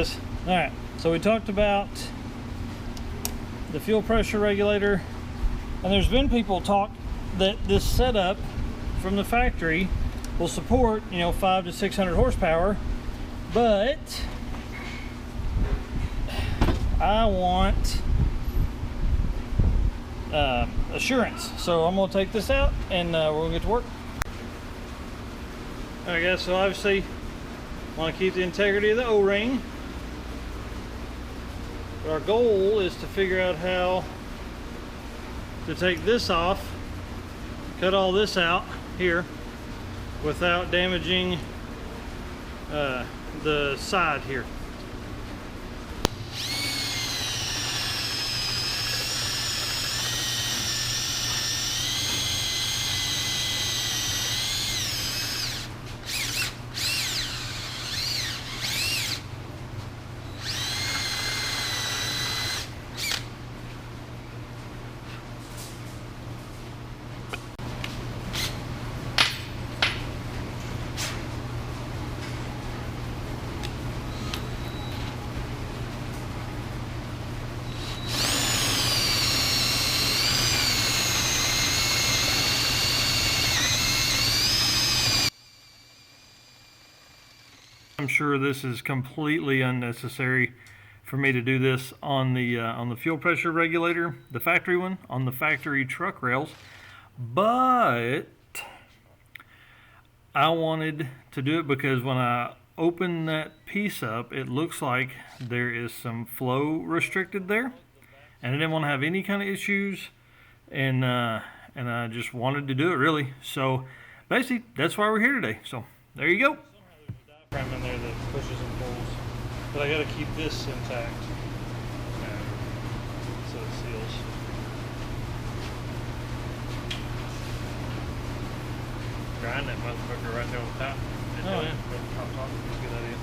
Alright, so we talked about the fuel pressure regulator, and there's been people talk that this setup from the factory will support, 500 to 600 horsepower, but I want assurance. So I'm going to take this out and we're going to get to work. Alright guys, so obviously want to keep the integrity of the O-ring. But our goal is to figure out how to take this off, cut all this out here without damaging the side here. I'm sure this is completely unnecessary for me to do this on the fuel pressure regulator, the factory one, on the factory truck rails, but I wanted to do it because when I open that piece up, it looks like there is some flow restricted there, and I didn't want to have any kind of issues, and I just wanted to do it really. So basically, that's why we're here today. So there you go. In there that pushes and pulls, but I got to keep this intact so it seals. Grind that motherfucker right there on the top. Oh, yeah. Top. Good idea.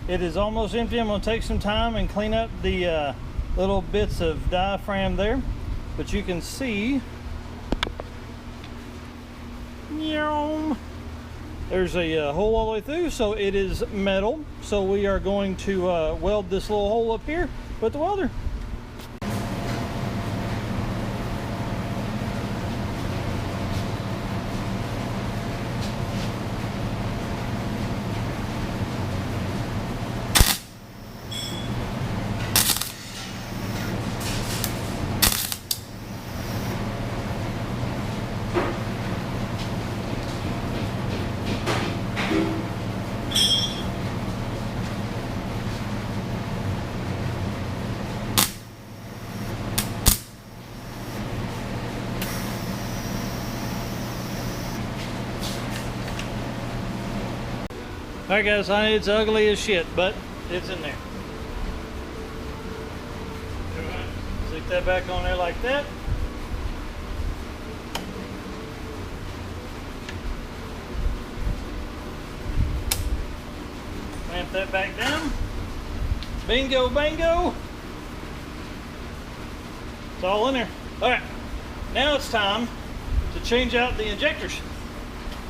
It is almost empty. I'm going to take some time and clean up the little bits of diaphragm there, but you can see there's a hole all the way through, so it is metal. So we are going to weld this little hole up here with the welder. Alright guys, it's ugly as shit, but it's in there. that back on there like that. Clamp that back down. Bingo, bango. It's all in there. All right, now it's time to change out the injectors.